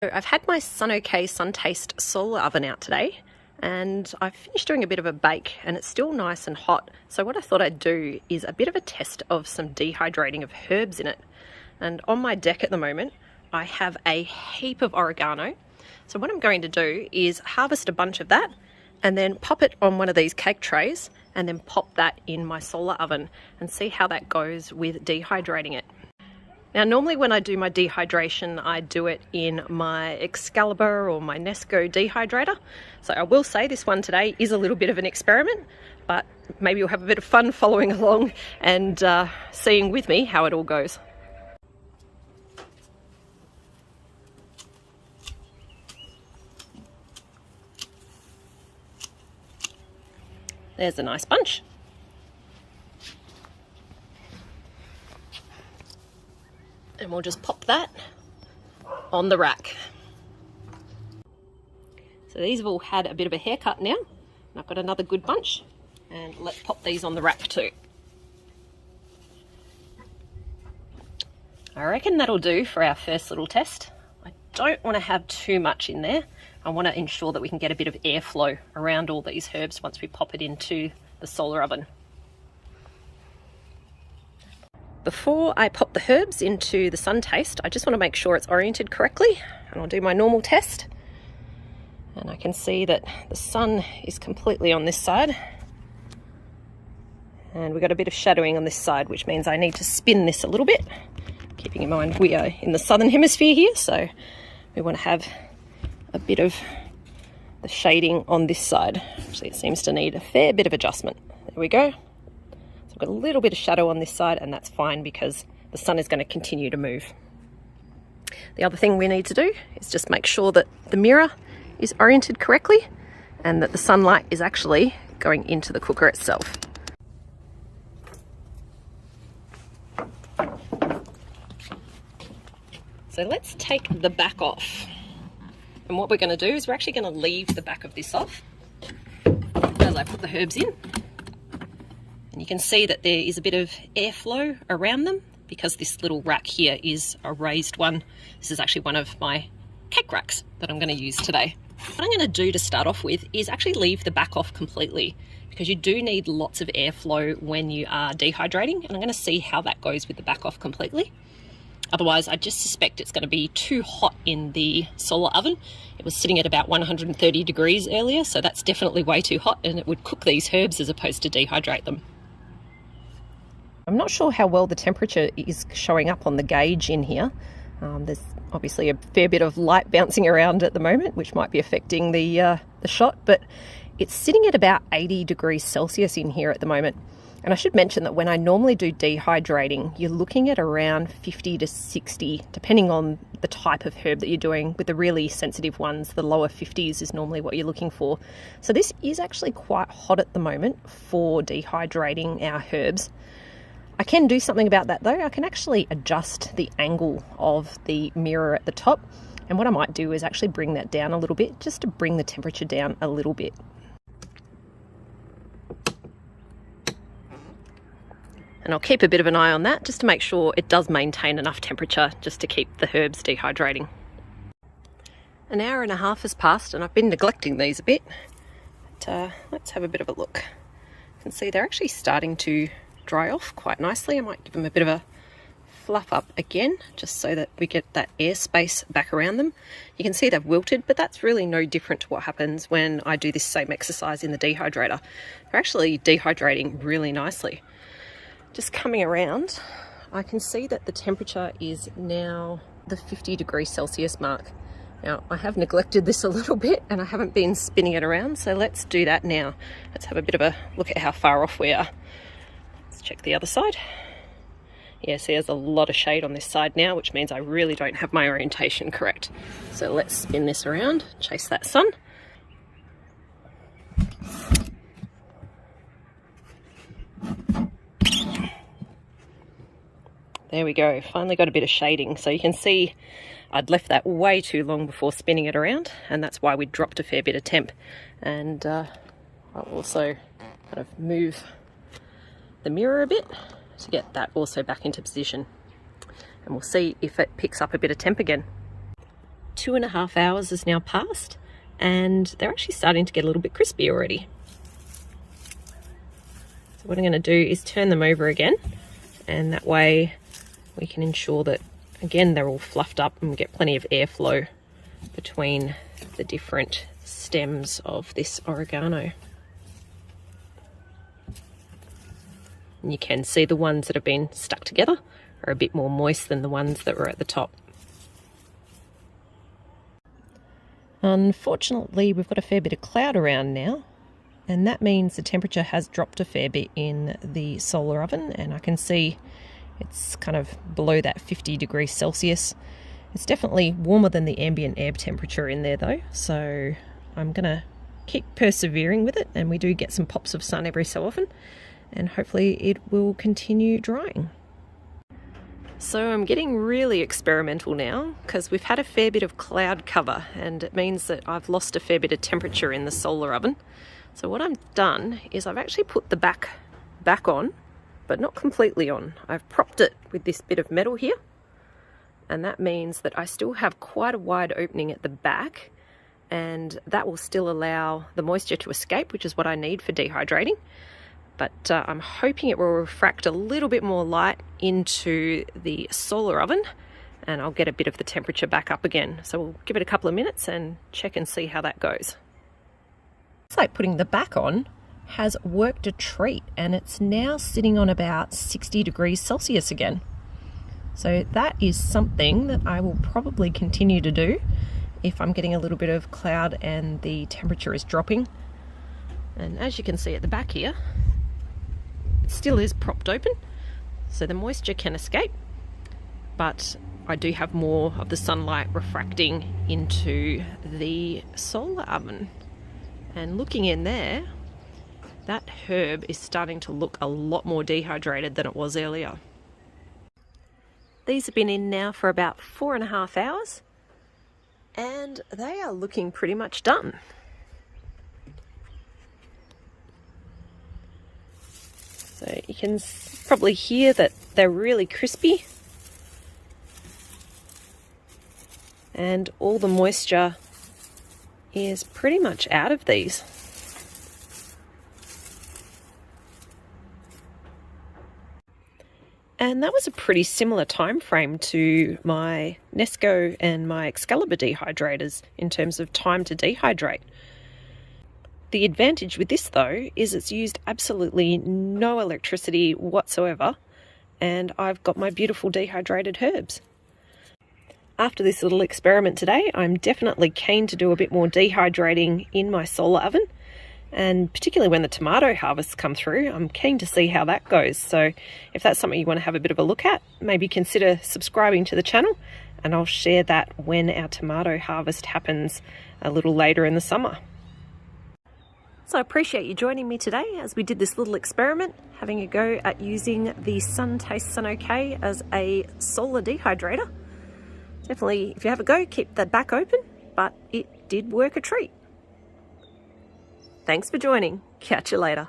So I've had my Suntaste solar oven out today and I've finished doing a bit of a bake and it's still nice and hot. So what I thought I'd do is a bit of a test of some dehydrating of herbs in it. And on my deck at the moment, I have a heap of oregano. So what I'm going to do is harvest a bunch of that and then pop it on one of these cake trays and then pop that in my solar oven and see how that goes with dehydrating it. Now normally when I do my dehydration, I do it in my Excalibur or my Nesco dehydrator. So I will say this one today is a little bit of an experiment, but maybe you'll have a bit of fun following along and seeing with me how it all goes. There's a nice bunch. And we'll just pop that on the rack. So these have all had a bit of a haircut now. And I've got another good bunch. And let's pop these on the rack too. I reckon that'll do for our first little test. I don't want to have too much in there. I want to ensure that we can get a bit of airflow around all these herbs once we pop it into the solar oven. Before I pop the herbs into the Suntaste, I just want to make sure it's oriented correctly, and I'll do my normal test. And I can see that the sun is completely on this side, and we've got a bit of shadowing on this side, which means I need to spin this a little bit, keeping in mind we are in the southern hemisphere here, so we want to have a bit of the shading on this side. Actually, it seems to need a fair bit of adjustment. There we go. Got a little bit of shadow on this side, and that's fine because the sun is going to continue to move. The other thing we need to do is just make sure that the mirror is oriented correctly and that the sunlight is actually going into the cooker itself. So let's take the back off. And what we're going to do is we're actually going to leave the back of this off as I put the herbs in. And you can see that there is a bit of airflow around them because this little rack here is a raised one. This is actually one of my cake racks that I'm going to use today. What I'm going to do to start off with is actually leave the back off completely because you do need lots of airflow when you are dehydrating, and I'm going to see how that goes with the back off completely. Otherwise, I just suspect it's going to be too hot in the solar oven. It was sitting at about 130 degrees earlier, so that's definitely way too hot, and it would cook these herbs as opposed to dehydrate them. I'm not sure how well the temperature is showing up on the gauge in here. There's obviously a fair bit of light bouncing around at the moment, which might be affecting the shot, but it's sitting at about 80 degrees Celsius in here at the moment. And I should mention that when I normally do dehydrating, you're looking at around 50 to 60, depending on the type of herb that you're doing. With the really sensitive ones, the lower 50s is normally what you're looking for. So this is actually quite hot at the moment for dehydrating our herbs. I can do something about that though. I can actually adjust the angle of the mirror at the top. And what I might do is actually bring that down a little bit, just to bring the temperature down a little bit. And I'll keep a bit of an eye on that just to make sure it does maintain enough temperature just to keep the herbs dehydrating. An hour and a half has passed and I've been neglecting these a bit. But, let's have a bit of a look. You can see they're actually starting to dry off quite nicely. I might give them a bit of a fluff up again just so that we get that airspace back around them. You can see they've wilted, but that's really no different to what happens when I do this same exercise in the dehydrator. They're actually dehydrating really nicely. Just coming around, I can see that the temperature is now the 50 degrees Celsius mark. Now, I have neglected this a little bit and I haven't been spinning it around, so let's do that now. Let's have a bit of a look at how far off we are. Let's check the other side. Yeah, see there's a lot of shade on this side now, which means I really don't have my orientation correct. So let's spin this around, chase that sun. There we go, finally got a bit of shading. So you can see I'd left that way too long before spinning it around, and that's why we dropped a fair bit of temp. And I'll also kind of move the mirror a bit to get that also back into position. And we'll see if it picks up a bit of temp again. 2.5 hours has now passed, and they're actually starting to get a little bit crispy already. So what I'm going to do is turn them over again, and that way we can ensure that, again, they're all fluffed up and we get plenty of airflow between the different stems of this oregano. And you can see the ones that have been stuck together are a bit more moist than the ones that were at the top. Unfortunately, we've got a fair bit of cloud around now, and that means the temperature has dropped a fair bit in the solar oven, and I can see it's kind of below that 50 degrees Celsius. It's definitely warmer than the ambient air temperature in there though, so I'm gonna keep persevering with it, and we do get some pops of sun every so often, and hopefully it will continue drying. So I'm getting really experimental now because we've had a fair bit of cloud cover, and it means that I've lost a fair bit of temperature in the solar oven. So what I've done is I've actually put the back on, but not completely on. I've propped it with this bit of metal here, and that means that I still have quite a wide opening at the back, and that will still allow the moisture to escape, which is what I need for dehydrating. But I'm hoping it will refract a little bit more light into the solar oven, and I'll get a bit of the temperature back up again. So we'll give it a couple of minutes and check and see how that goes. It's like putting the back on has worked a treat, and it's now sitting on about 60 degrees Celsius again. So that is something that I will probably continue to do if I'm getting a little bit of cloud and the temperature is dropping. And as you can see at the back here, it still is propped open, so the moisture can escape, but I do have more of the sunlight refracting into the solar oven. And looking in there, that herb is starting to look a lot more dehydrated than it was earlier. These have been in now for about 4.5 hours, and they are looking pretty much done. So you can probably hear that they're really crispy, and all the moisture is pretty much out of these. And that was a pretty similar time frame to my Nesco and my Excalibur dehydrators in terms of time to dehydrate. The advantage with this though is it's used absolutely no electricity whatsoever, and I've got my beautiful dehydrated herbs. After this little experiment today, I'm definitely keen to do a bit more dehydrating in my solar oven, and particularly when the tomato harvests come through, I'm keen to see how that goes. So if that's something you want to have a bit of a look at, maybe consider subscribing to the channel, and I'll share that when our tomato harvest happens a little later in the summer. So I appreciate you joining me today as we did this little experiment, having a go at using the Suntaste Sun OK as a solar dehydrator. Definitely, if you have a go, keep that back open, but it did work a treat. Thanks for joining. Catch you later.